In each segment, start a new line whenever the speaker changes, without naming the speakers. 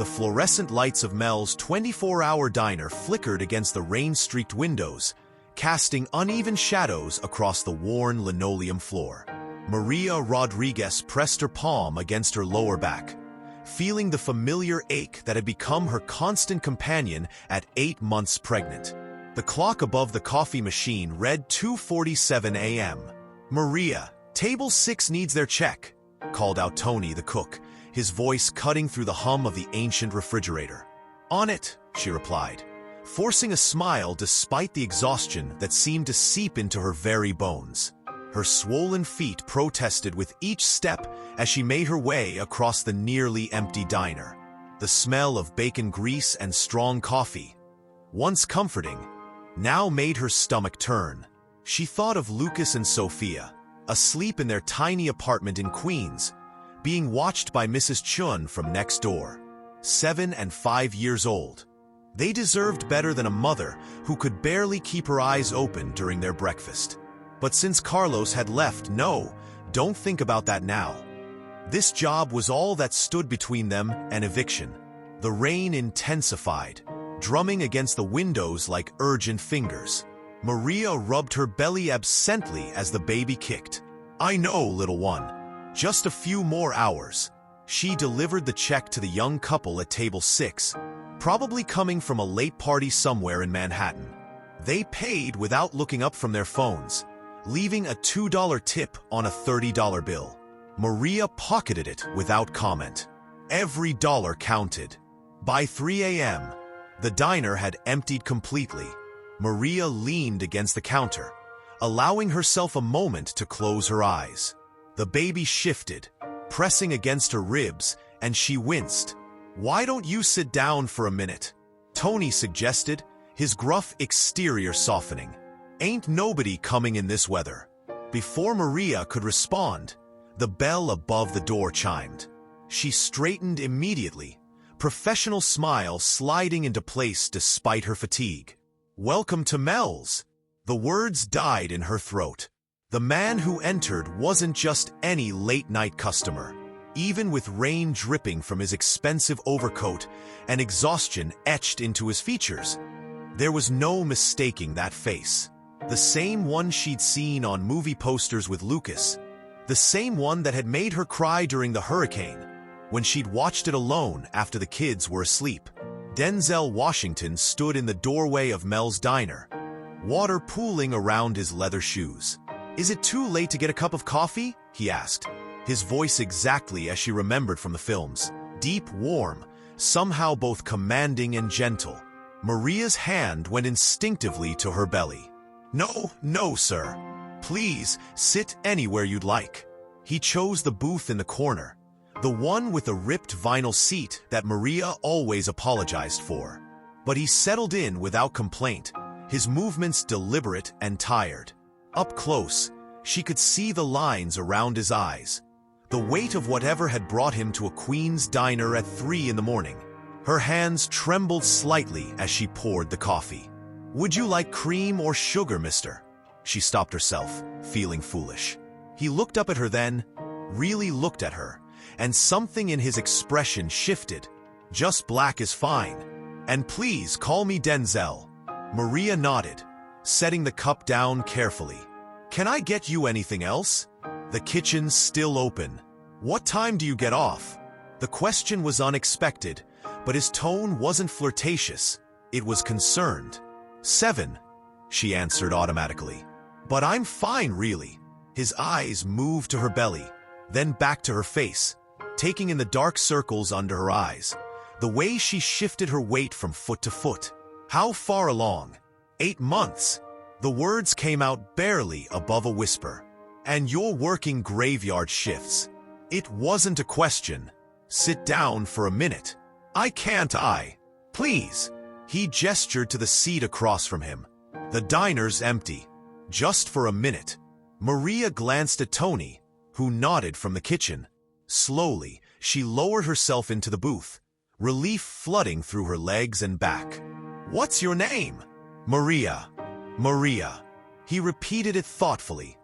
The fluorescent lights of Mel's 24-hour diner flickered against the rain-streaked windows, casting uneven shadows across the worn linoleum floor. Maria Rodriguez pressed her palm against her lower back, feeling the familiar ache that had become her constant companion at 8 months pregnant. The clock above the coffee machine read 2:47 a.m. "Maria, table 6 needs their check," called out Tony, the cook, his voice cutting through the hum of the ancient refrigerator. "On it," she replied, forcing a smile despite the exhaustion that seemed to seep into her very bones. Her swollen feet protested with each step as she made her way across the nearly empty diner. The smell of bacon grease and strong coffee, once comforting, now made her stomach turn. She thought of Lucas and Sophia, asleep in their tiny apartment in Queens, being watched by Mrs. Chun from next door, 7 and 5 years old. They deserved better than a mother who could barely keep her eyes open during their breakfast. But since Carlos had left, no, don't think about that now. This job was all that stood between them and eviction. The rain intensified, drumming against the windows like urgent fingers. Maria rubbed her belly absently as the baby kicked. "I know, little one. Just a few more hours." She delivered the check to the young couple at table 6, probably coming from a late party somewhere in Manhattan. They paid without looking up from their phones, leaving a $2 tip on a $30 bill. Maria pocketed it without comment. Every dollar counted. By 3 a.m., the diner had emptied completely. Maria leaned against the counter, allowing herself a moment to close her eyes. The baby shifted, pressing against her ribs, and she winced. "Why don't you sit down for a minute?" Tony suggested, his gruff exterior softening. "Ain't nobody coming in this weather." Before Maria could respond, the bell above the door chimed. She straightened immediately, professional smile sliding into place despite her fatigue. "Welcome to Mel's." The words died in her throat. The man who entered wasn't just any late-night customer. Even with rain dripping from his expensive overcoat and exhaustion etched into his features, there was no mistaking that face. The same one she'd seen on movie posters with Lucas. The same one that had made her cry during the hurricane, when she'd watched it alone after the kids were asleep. Denzel Washington stood in the doorway of Mel's diner, water pooling around his leather shoes. "Is it too late to get a cup of coffee?" he asked, his voice exactly as she remembered from the films. Deep, warm, somehow both commanding and gentle. Maria's hand went instinctively to her belly. "No, no, sir. Please, sit anywhere you'd like." He chose the booth in the corner, the one with the ripped vinyl seat that Maria always apologized for. But he settled in without complaint, his movements deliberate and tired. Up close, she could see the lines around his eyes, the weight of whatever had brought him to a Queen's diner at 3 in the morning. Her hands trembled slightly as she poured the coffee. "Would you like cream or sugar, mister?" She stopped herself, feeling foolish. He looked up at her then, really looked at her, and something in his expression shifted. "Just black is fine. And please call me Denzel." Maria nodded, setting the cup down carefully. "Can I get you anything else?" "The kitchen's still open." "What time do you get off?" The question was unexpected, but his tone wasn't flirtatious. It was concerned. 7, she answered automatically. "But I'm fine, really." His eyes moved to her belly, then back to her face, taking in the dark circles under her eyes, the way she shifted her weight from foot to foot. "How far along?" 8 months. The words came out barely above a whisper. "And you're working graveyard shifts." It wasn't a question. "Sit down for a minute." "I can't, Please." He gestured to the seat across from him. "The diner's empty. Just for a minute." Maria glanced at Tony, who nodded from the kitchen. Slowly, she lowered herself into the booth, relief flooding through her legs and back. "What's your name?" "Maria." "Maria." He repeated it thoughtfully,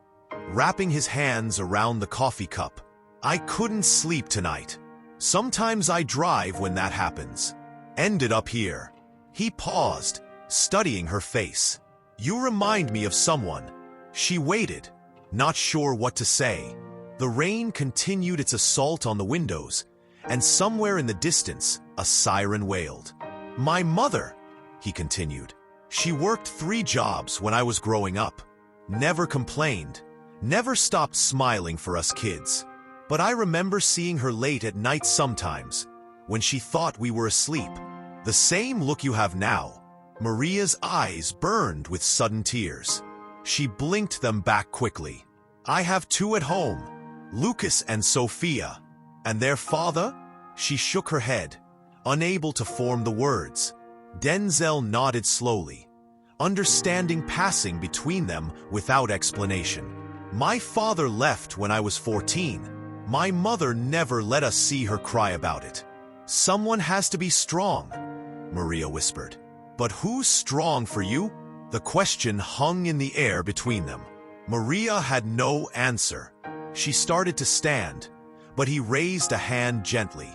wrapping his hands around the coffee cup. "I couldn't sleep tonight." Sometimes I drive when that happens. Ended up here. He paused, studying her face. You remind me of someone. She waited, not sure what to say. The rain continued its assault on the windows, and somewhere in the distance, a siren wailed. My mother, he continued. She worked 3 jobs when I was growing up. Never complained, never stopped smiling for us kids. But I remember seeing her late at night sometimes, when she thought we were asleep. The same look you have now. Maria's eyes burned with sudden tears. She blinked them back quickly. I have 2 at home, Lucas and Sophia. And their father? She shook her head, unable to form the words. Denzel nodded slowly, understanding passing between them without explanation. My father left when I was 14. My mother never let us see her cry about it. Someone has to be strong, Maria whispered. But who's strong for you? The question hung in the air between them. Maria had no answer. She started to stand, but he raised a hand gently.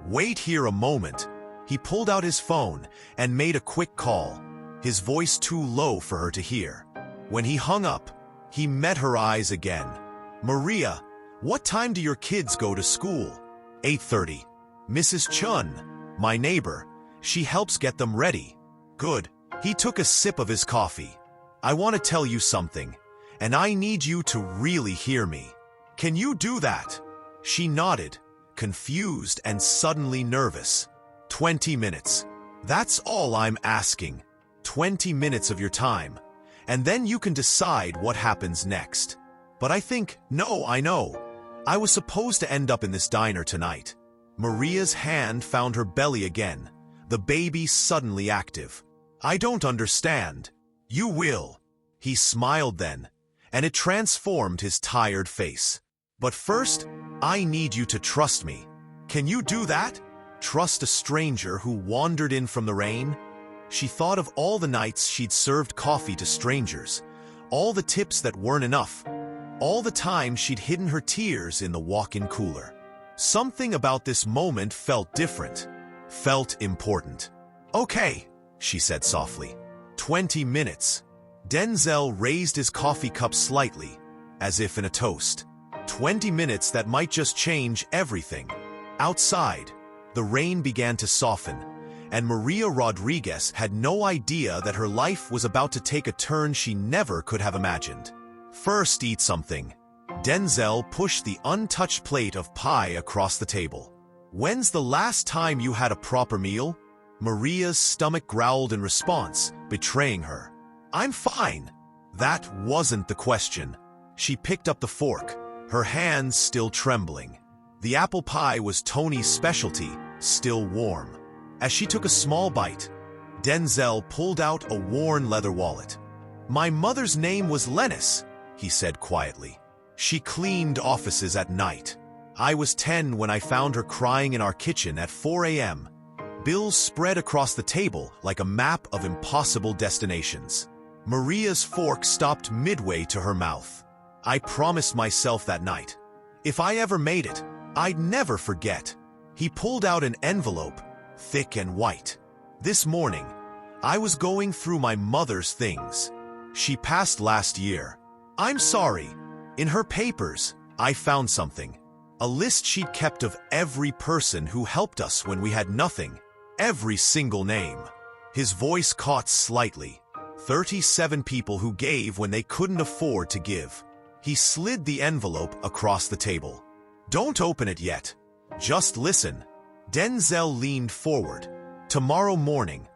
Wait here a moment. He pulled out his phone and made a quick call, his voice too low for her to hear. When he hung up, he met her eyes again. Maria, what time do your kids go to school? 8:30. Mrs. Chun, my neighbor, she helps get them ready. Good. He took a sip of his coffee. I want to tell you something, and I need you to really hear me. Can you do that? She nodded, confused and suddenly nervous. 20 minutes. That's all I'm asking. 20 minutes of your time, and then you can decide what happens next. But I know. I was supposed to end up in this diner tonight. Maria's hand found her belly again, the baby suddenly active. I don't understand. You will. He smiled then, and it transformed his tired face. But first, I need you to trust me. Can you do that? Trust a stranger who wandered in from the rain? She thought of all the nights she'd served coffee to strangers, all the tips that weren't enough, all the time she'd hidden her tears in the walk-in cooler. Something about this moment felt different, felt important. Okay, she said softly. 20 minutes. Denzel raised his coffee cup slightly, as if in a toast. 20 minutes that might just change everything. Outside, the rain began to soften, and Maria Rodriguez had no idea that her life was about to take a turn she never could have imagined. First, eat something. Denzel pushed the untouched plate of pie across the table. When's the last time you had a proper meal? Maria's stomach growled in response, betraying her. I'm fine. That wasn't the question. She picked up the fork, her hands still trembling. The apple pie was Tony's specialty, still warm. As she took a small bite, Denzel pulled out a worn leather wallet. My mother's name was Lennis, he said quietly. She cleaned offices at night. I was 10 when I found her crying in our kitchen at 4 a.m. Bills spread across the table like a map of impossible destinations. Maria's fork stopped midway to her mouth. I promised myself that night, if I ever made it, I'd never forget. He pulled out an envelope, thick and white. This morning, I was going through my mother's things. She passed last year. I'm sorry. In her papers, I found something. A list she'd kept of every person who helped us when we had nothing. Every single name. His voice caught slightly. 37 people who gave when they couldn't afford to give. He slid the envelope across the table. Don't open it yet. Just listen. Denzel leaned forward. Tomorrow morning,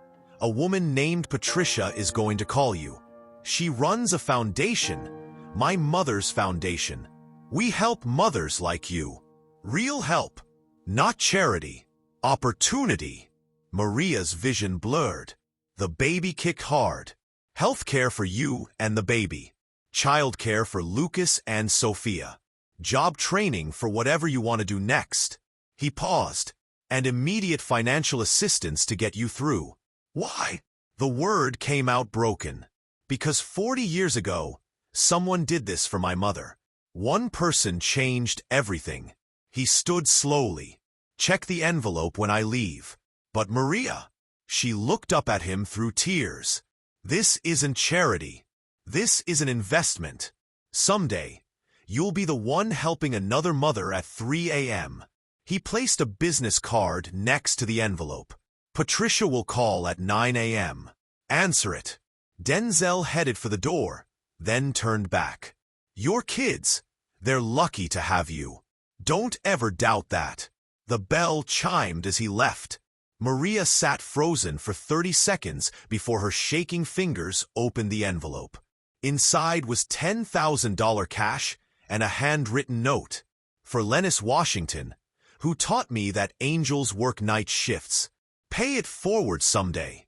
a woman named Patricia is going to call you. She runs a foundation, my mother's foundation. We help mothers like you. Real help, not charity. Opportunity. Maria's vision blurred. The baby kicked hard. Healthcare for you and the baby. Childcare for Lucas and Sophia. Job training for whatever you want to do next. He paused. And immediate financial assistance to get you through. Why? The word came out broken. Because 40 years ago, someone did this for my mother. One person changed everything. He stood slowly, Check the envelope when I leave. But Maria, she looked up at him through tears. This isn't charity. This is an investment. Someday, you'll be the one helping another mother at 3 a.m. He placed a business card next to the envelope. Patricia will call at 9 a.m. Answer it. Denzel headed for the door, then turned back. Your kids, they're lucky to have you. Don't ever doubt that. The bell chimed as he left. Maria sat frozen for 30 seconds before her shaking fingers opened the envelope. Inside was $10,000 cash and a handwritten note. For Lennis Washington, who taught me that angels work night shifts. Pay it forward someday.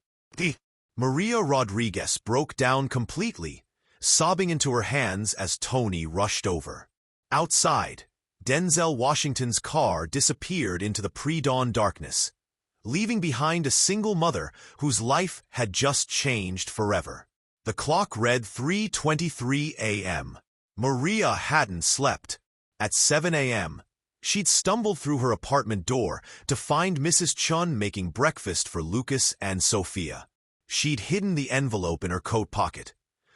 Maria Rodriguez broke down completely, sobbing into her hands as Tony rushed over. Outside, Denzel Washington's car disappeared into the pre-dawn darkness, leaving behind a single mother whose life had just changed forever. The clock read 3:23 a.m. Maria hadn't slept. At 7 a.m., she'd stumbled through her apartment door to find Mrs. Chun making breakfast for Lucas and Sophia. She'd hidden the envelope in her coat pocket,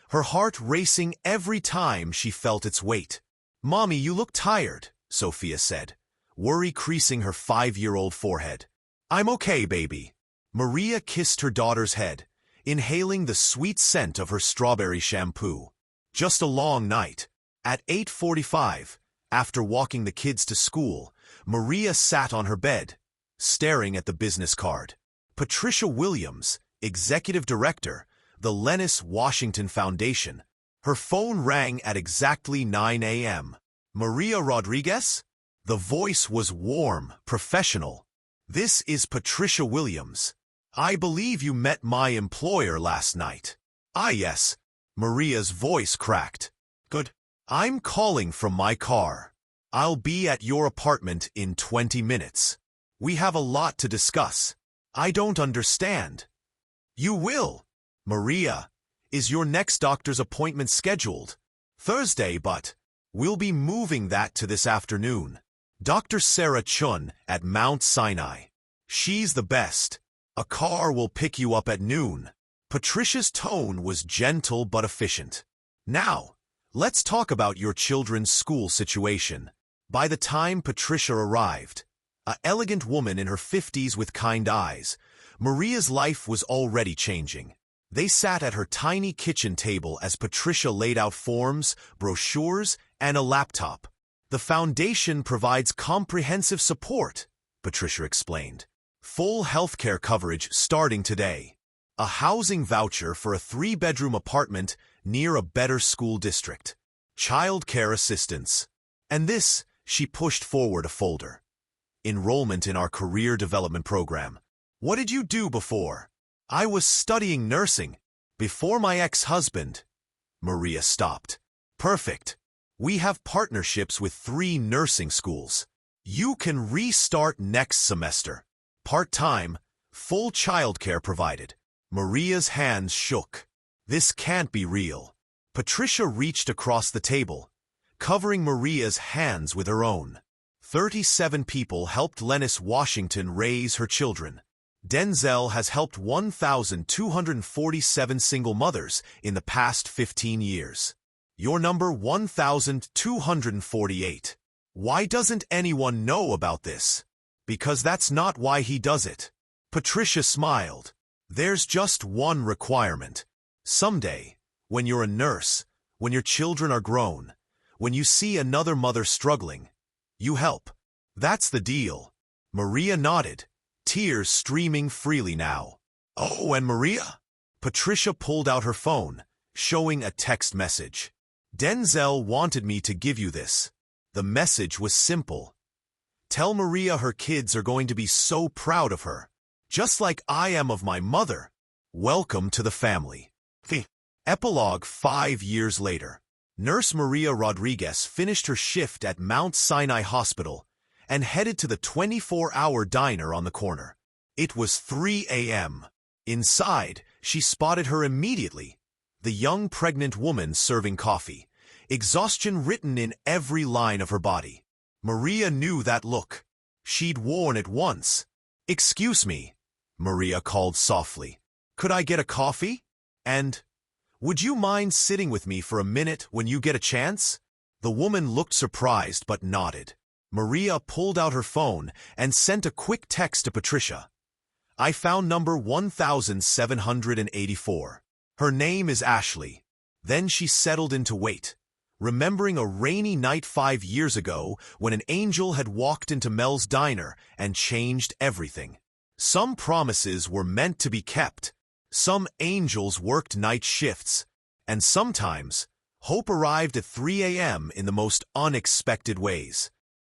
her heart racing every time she felt its weight. "Mommy, you look tired," Sophia said, worry creasing her 5-year-old forehead. "I'm okay, baby." Maria kissed her daughter's head, inhaling the sweet scent of her strawberry shampoo. Just a long night. At 8:45, after walking the kids to school, Maria sat on her bed, staring at the business card. Patricia Williams, Executive Director, the Lennis Washington Foundation. Her phone rang at exactly 9 a.m. "Maria Rodriguez?" The voice was warm, professional. "This is Patricia Williams. I believe you met my employer last night." "Ah, yes." Maria's voice cracked. "Good. I'm calling from my car. I'll be at your apartment in 20 minutes. We have a lot to discuss. I don't understand." "You will." "Maria, is your next doctor's appointment scheduled?" "Thursday, but we'll be moving that to this afternoon. Dr. Sarah Chun at Mount Sinai. She's the best. A car will pick you up at noon." Patricia's tone was gentle but efficient. "Now, let's talk about your children's school situation." By the time Patricia arrived, an elegant woman in her 50s with kind eyes, Maria's life was already changing. They sat at her tiny kitchen table as Patricia laid out forms, brochures, and a laptop. "The foundation provides comprehensive support," Patricia explained. "Full healthcare coverage starting today. A housing voucher for a 3-bedroom apartment near a better school district. Child care assistance. And this," she pushed forward a folder. "Enrollment in our career development program. What did you do before?" "I was studying nursing. Before my ex-husband." Maria stopped. "Perfect. We have partnerships with 3 nursing schools. You can restart next semester. Part-time, full childcare provided." Maria's hands shook. This can't be real. Patricia reached across the table, covering Maria's hands with her own. 37 people helped Lennis Washington raise her children. Denzel has helped 1,247 single mothers in the past 15 years. You're number 1,248. Why doesn't anyone know about this? Because that's not why he does it. Patricia smiled. There's just one requirement. Someday, when you're a nurse, when your children are grown, when you see another mother struggling, you help. That's the deal. Maria nodded, tears streaming freely now. "Oh, and Maria?" Patricia pulled out her phone, showing a text message. "Denzel wanted me to give you this." The message was simple. "Tell Maria her kids are going to be so proud of her, just like I am of my mother. Welcome to the family." The epilogue 5 years later. Nurse Maria Rodriguez finished her shift at Mount Sinai Hospital and headed to the 24-hour diner on the corner. It was 3 a.m. Inside, she spotted her immediately, the young pregnant woman serving coffee, exhaustion written in every line of her body. Maria knew that look. she'd worn it once. "Excuse me," Maria called softly. "Could I get a coffee? And would you mind sitting with me for a minute when you get a chance?" The woman looked surprised but nodded. Maria pulled out her phone and sent a quick text to Patricia. "I found number 1784. Her name is Ashley." Then she settled in to wait, remembering a rainy night 5 years ago when an angel had walked into Mel's diner and changed everything. Some promises were meant to be kept. Some angels worked night shifts. And sometimes, hope arrived at 3 a.m. in the most unexpected ways.